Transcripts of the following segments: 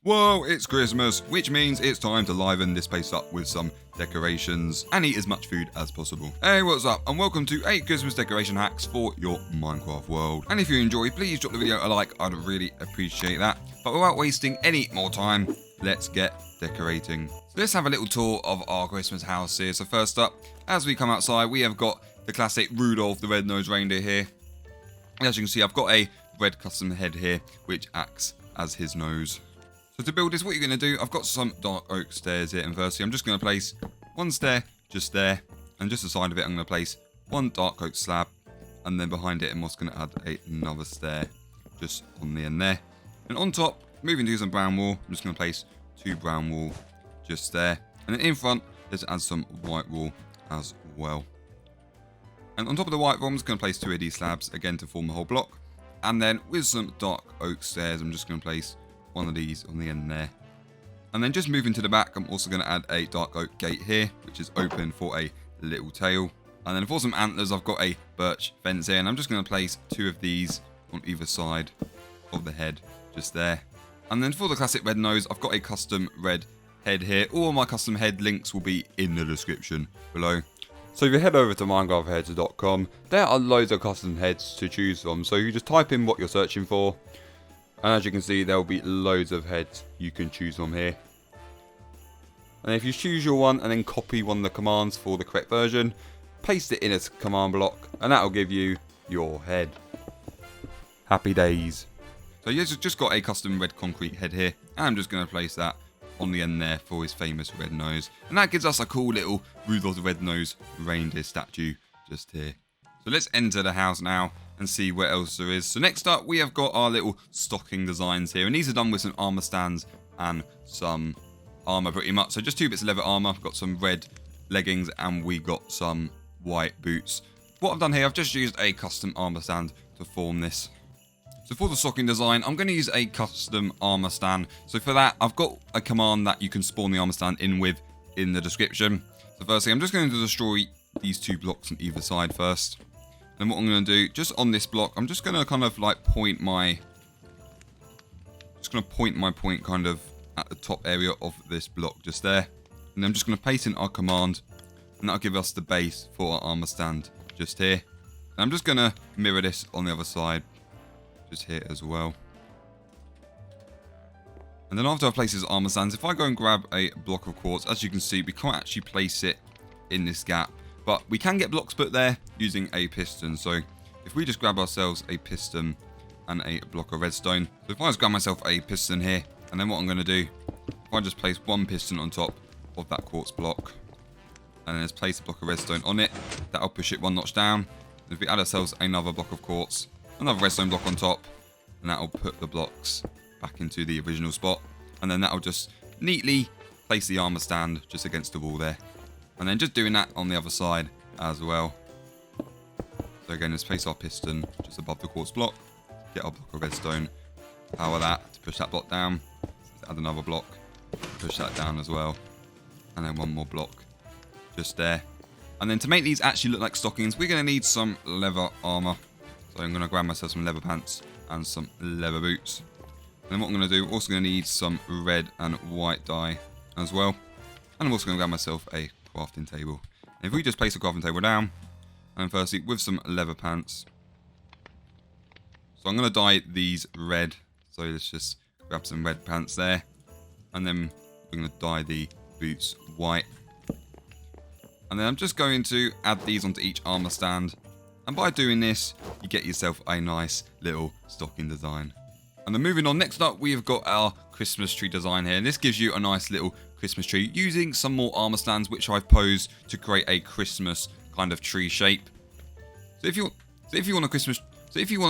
Whoa, it's Christmas, which means it's time to liven this place up with some decorations and eat as much food as possible. Hey, what's up, and welcome to 8 Christmas decoration hacks for your Minecraft world. And if you enjoy, please drop the video a like, I'd really appreciate that. But without wasting any more time, let's get decorating. So let's have a little tour of our Christmas house here. So first up, as we come outside, we have got the classic Rudolph the Red-Nosed Reindeer here. As you can see, I've got a red custom head here, which acts as his nose. So to build this, what you're going to do, I've got some dark oak stairs here, and firstly, I'm just going to place one stair just there, and just the side of it, I'm going to place one dark oak slab, and then behind it, I'm also going to add another stair just on the end there. And on top, moving to some brown wool, I'm just going to place 2 brown wool just there, and then in front, let's add some white wool as well. And on top of the white wool, I'm just going to place 2 of these slabs, again to form the whole block. And then with some dark oak stairs, I'm just going to place one of these on the end there. And then just moving to the back, I'm also going to add a dark oak gate here, which is open for a little tail. And then for some antlers, I've got a birch fence here, and I'm just going to place 2 of these on either side of the head, just there. And then for the classic red nose, I've got a custom red head here. All of my custom head links will be in the description below. So if you head over to minecraftheads.com, there are loads of custom heads to choose from. So you just type in what you're searching for, and as you can see, there will be loads of heads you can choose from here. And if you choose your one and then copy one of the commands for the correct version, paste it in a command block, and that will give you your head. Happy days. So you've just got a custom red concrete head here, and I'm just going to place that on the end there for his famous red nose. And that gives us a cool little Rudolph the Red-Nosed Reindeer statue just here. So let's enter the house now and see what else there is. So next up, we have got our little stocking designs here, and these are done with some armor stands and some armor pretty much. So just 2 bits of leather armor, got some red leggings, and we got some white boots. What I've done here, I've just used a custom armor stand to form this. So for the stocking design, I'm going to use a custom armor stand. So for that, I've got a command that you can spawn the armor stand in with in the description. So firstly, I'm just going to destroy these 2 blocks on either side first. And what I'm going to do, just on this block, I'm just going to kind of like point my point kind of at the top area of this block just there. And then I'm just going to paste in our command, and that'll give us the base for our armor stand just here. And I'm just going to mirror this on the other side just here as well. And then after I place this armor stands, if I go and grab a block of quartz, as you can see, we can't actually place it in this gap. But we can get blocks put there using a piston. So if we just grab ourselves a piston and a block of redstone. So if I just grab myself a piston here, and then what I'm going to do, if I just place 1 piston on top of that quartz block, and then just place a block of redstone on it, that'll push it 1 notch down. And if we add ourselves another block of quartz, another redstone block on top, and that'll put the blocks back into the original spot. And then that'll just neatly place the armor stand just against the wall there. And then just doing that on the other side as well. So again, let's place our piston just above the quartz block. Get our block of redstone. Power that to push that block down. Let's add another block. Push that down as well. And then 1 more block just there. And then to make these actually look like stockings, we're going to need some leather armor. So I'm going to grab myself some leather pants and some leather boots. And then what I'm going to do, also going to need some red and white dye as well. And I'm also going to grab myself a crafting table. And if we just place a crafting table down, and firstly with some leather pants. So I'm going to dye these red. So let's just grab some red pants there. And then we're going to dye the boots white. And then I'm just going to add these onto each armor stand. And by doing this, you get yourself a nice little stocking design. And then moving on, next up we've got our Christmas tree design here. And this gives you a nice little Christmas tree using some more armor stands which I've posed to create a Christmas kind of tree shape. So if you want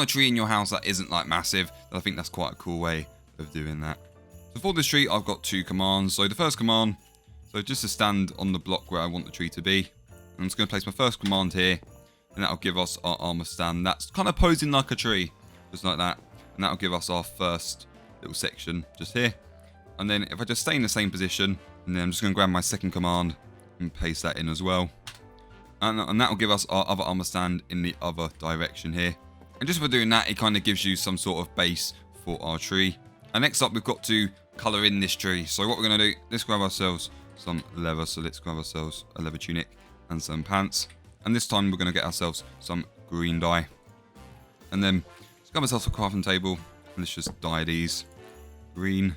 a tree in your house that isn't like massive, then I think that's quite a cool way of doing that. So for this tree, I've got 2 commands. So the first command, so just to stand on the block where I want the tree to be. I'm just going to place my first command here, and that'll give us our armor stand. That's kind of posing like a tree, just like that. And that'll give us our first little section just here. And then if I just stay in the same position, and then I'm just going to grab my second command and paste that in as well. And that will give us our other armor stand in the other direction here. And just for doing that, it kind of gives you some sort of base for our tree. And next up, we've got to colour in this tree. So what we're going to do, let's grab ourselves some leather. So let's grab ourselves a leather tunic and some pants. And this time we're going to get ourselves some green dye. And then let's grab ourselves a crafting table. And let's just dye these green.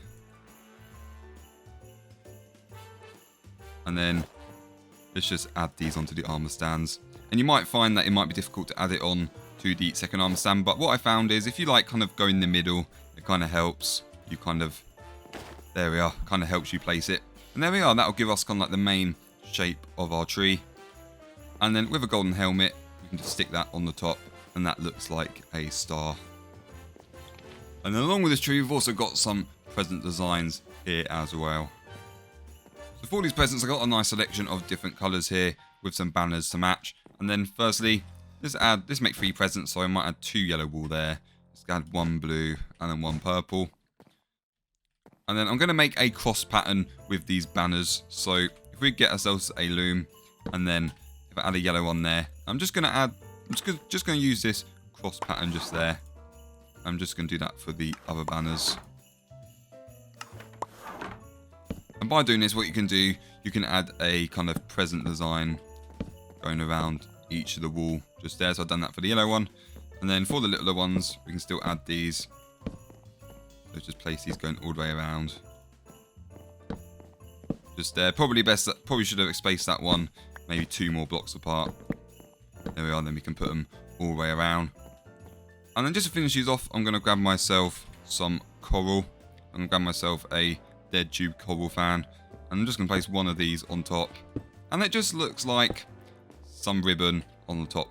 And then let's just add these onto the armor stands. And you might find that it might be difficult to add it on to the second armor stand. But what I found is if you like kind of go in the middle, it kind of helps. You kind of, there we are, kind of helps you place it. And there we are, that'll give us kind of like the main shape of our tree. And then with a golden helmet, we can just stick that on the top. And that looks like a star. And then along with this tree, we've also got some present designs here as well. So for these presents, I've got a nice selection of different colours here with some banners to match. And then firstly, let's make 3 presents. So I might add 2 yellow wool there. Let's add 1 blue and then 1 purple. And then I'm going to make a cross pattern with these banners. So if we get ourselves a loom and then if I add a yellow one there, I'm just going to use this cross pattern just there. I'm just going to do that for the other banners. And by doing this, what you can do, you can add a kind of present design going around each of the wool just there. So I've done that for the yellow one. And then for the littler ones, we can still add these. So just place these going all the way around. Just there. Probably should have spaced that one maybe 2 more blocks apart. There we are. Then we can put them all the way around. And then just to finish these off, I'm going to grab myself some coral. I'm going to grab myself a dead tube coral fan. And I'm just going to place one of these on top. And it just looks like some ribbon on the top.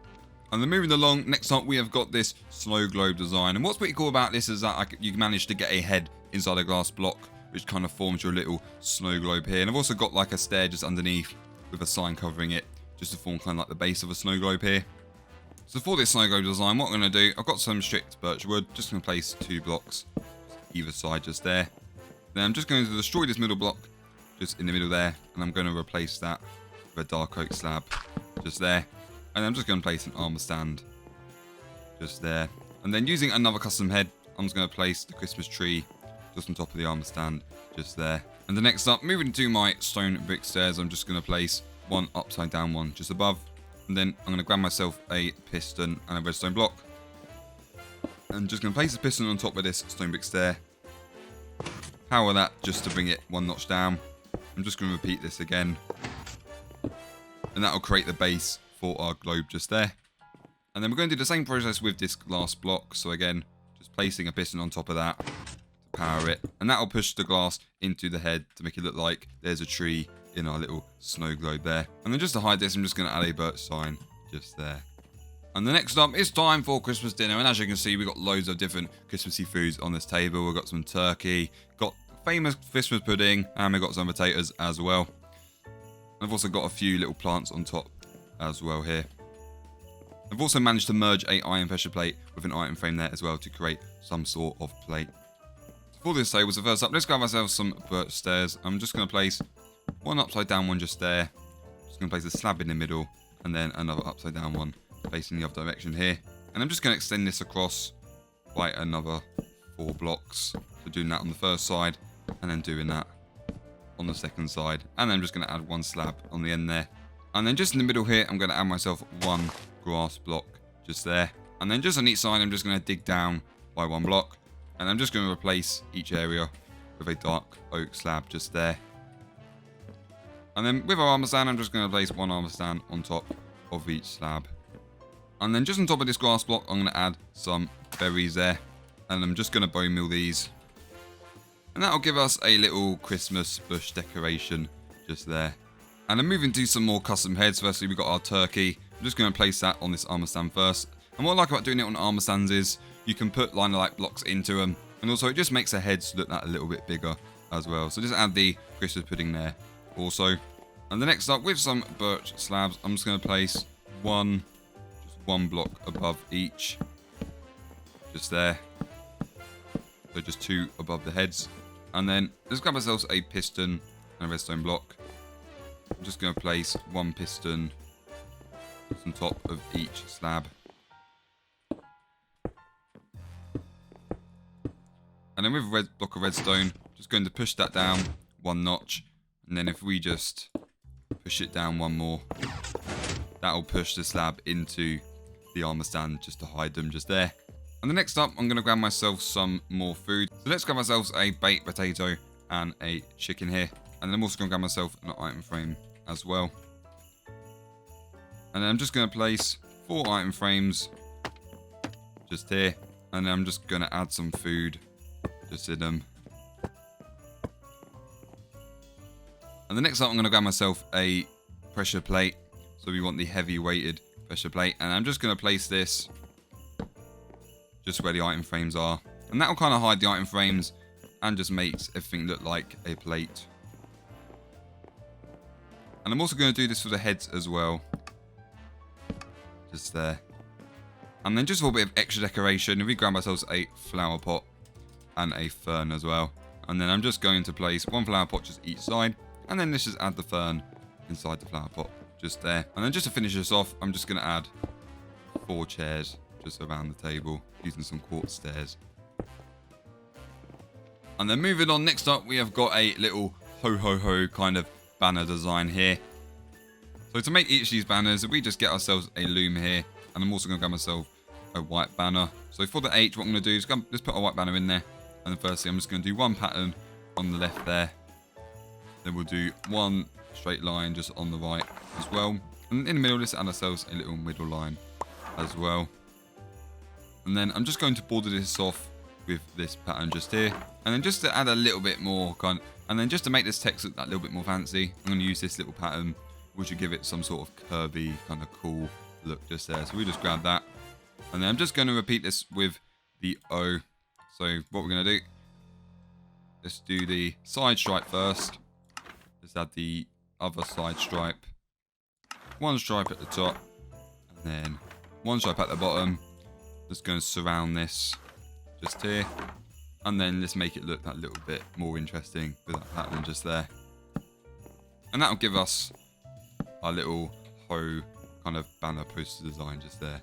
And then moving along, next up we have got this Snowglobe design. And what's pretty cool about this is that you managed to get a head inside a glass block, which kind of forms your little snow globe here. And I've also got like a stair just underneath with a sign covering it, just to form kind of like the base of a snow globe here. So for this snow globe design, what I'm going to do, I've got some stripped birch wood, just going to place 2 blocks either side just there. Then I'm just going to destroy this middle block just in the middle there, and I'm going to replace that with a dark oak slab just there. And I'm just going to place an armor stand just there. And then using another custom head, I'm just going to place the Christmas tree just on top of the armor stand just there. And the next up, moving to my stone brick stairs, I'm just going to place one upside down one just above. And then I'm going to grab myself a piston and a redstone block. And I'm just going to place the piston on top of this stone brick stair. Power that just to bring it 1 notch down. I'm just going to repeat this again. And that will create the base for our globe just there. And then we're going to do the same process with this glass block. So again, just placing a piston on top of that to power it. And that will push the glass into the head to make it look like there's a tree in our little snow globe there. And then just to hide this, I'm just going to add a birch sign just there. And the next up, it's time for Christmas dinner. And as you can see, we've got loads of different Christmassy foods on this table. We've got some turkey, got famous Christmas pudding, and we've got some potatoes as well. I've also got a few little plants on top as well here. I've also managed to merge a iron pressure plate with an iron frame there as well to create some sort of plate. So for this table, so first up, let's grab ourselves some birch stairs. I'm just going to place one upside down one just there. Just going to place a slab in the middle and then another upside down one facing the other direction here. And I'm just going to extend this across by another 4 blocks. So doing that on the first side and then doing that on the second side. And then I'm just going to add 1 slab on the end there. And then just in the middle here, I'm going to add myself 1 grass block just there. And then just on each side, I'm just going to dig down by 1 block. And I'm just going to replace each area with a dark oak slab just there. And then with our armor stand, I'm just going to place 1 armor stand on top of each slab. And then just on top of this grass block, I'm going to add some berries there. And I'm just going to bone meal these. And that'll give us a little Christmas bush decoration just there. And then moving to some more custom heads. Firstly, we've got our turkey. I'm just going to place that on this armor stand first. And what I like about doing it on armor stands is you can put line of light blocks into them. And also it just makes the heads look that a little bit bigger as well. So just add the Christmas pudding there also. And the next up, with some birch slabs, I'm just going to place one block above each. Just there. So just 2 above the heads. And then let's grab ourselves a piston and a redstone block. I'm just going to place 1 piston on top of each slab. And then with a block of redstone, just going to push that down 1 notch. And then if we just push it down 1 more, that'll push the slab into the armor stand just to hide them just there. And the next up, I'm going to grab myself some more food. So let's grab ourselves a baked potato and a chicken here. And then I'm also going to grab myself an item frame as well. And then I'm just going to place 4 item frames just here. And then I'm just going to add some food just in them. And the next up, I'm going to grab myself a pressure plate. So we want the heavy weighted pressure plate. And I'm just going to place this just where the item frames are. And that will kind of hide the item frames and just makes everything look like a plate. And I'm also going to do this for the heads as well. Just there. And then just for a bit of extra decoration, if we grab ourselves a flower pot and a fern as well. And then I'm just going to place 1 flower pot just each side. And then let's just add the fern inside the flower pot just there. And then just to finish this off, I'm just going to add 4 chairs just around the table using some quartz stairs. And then moving on, next up we have got a little ho ho ho kind of banner design here. So to make each of these banners, we just get ourselves a loom here, and I'm also going to grab myself a white banner. So for the H, what I'm going to do is just put a white banner in there, and then firstly I'm just going to do 1 pattern on the left there. Then we'll do 1 straight line just on the right as well, and in the middle let's add ourselves a little middle line as well. And then I'm just going to border this off with this pattern just here, and then just to add a little bit more and then just to make this text look that little bit more fancy, I'm going to use this little pattern which will give it some sort of curvy kind of cool look just there. So we just grab that, and then I'm just going to repeat this with the O. So what we're going to do, let's do the side stripe first. Let's add the other side stripe, 1 stripe at the top, and then 1 stripe at the bottom. Just going to surround this just here, and then let's make it look that little bit more interesting with that pattern just there. And that'll give us our little ho kind of banner poster design just there.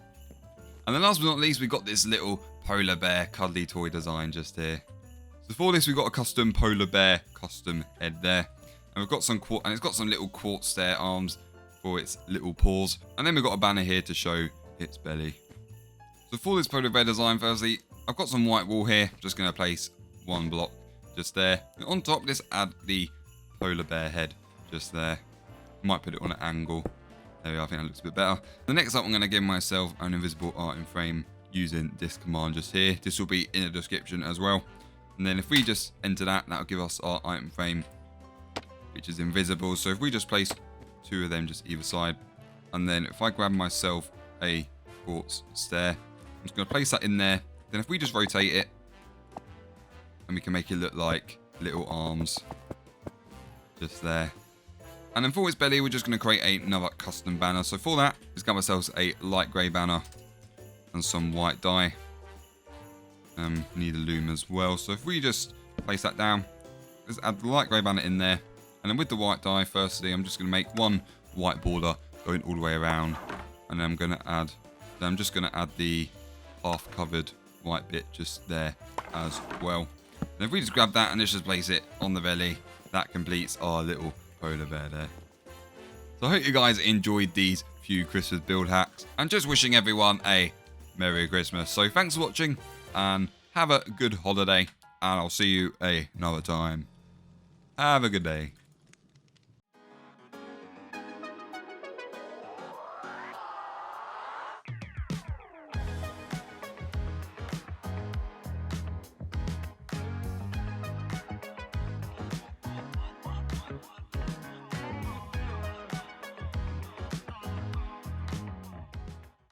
And then last but not least, we've got this little polar bear cuddly toy design just here. So for this, we've got a custom polar bear custom head there, and we've got some and it's got some little quartz stair arms for its little paws, and then we've got a banner here to show its belly. So for this polar bear design, firstly, I've got some white wool here. Just going to place 1 block just there. And on top, let's add the polar bear head just there. Might put it on an angle. There we are, I think that looks a bit better. The next up, I'm going to give myself an invisible item frame using this command just here. This will be in the description as well. And then if we just enter that, that'll give us our item frame, which is invisible. So if we just place 2 of them just either side, and then if I grab myself a quartz stair, I'm just going to place that in there. Then if we just rotate it, and we can make it look like little arms just there. And then for its belly, we're just going to create another custom banner. So for that, let's get ourselves a light grey banner and some white dye. Need a loom as well. So if we just place that down, let's add the light grey banner in there. And then with the white dye, firstly, I'm just going to make 1 white border going all the way around. And then I'm just going to add the half covered white bit just there as well. And if we just grab that and let's just place it on the belly, that completes our little polar bear there. So I hope you guys enjoyed these few Christmas build hacks, and just wishing everyone a Merry Christmas. So thanks for watching, and have a good holiday, and I'll see you another time. Have a good day.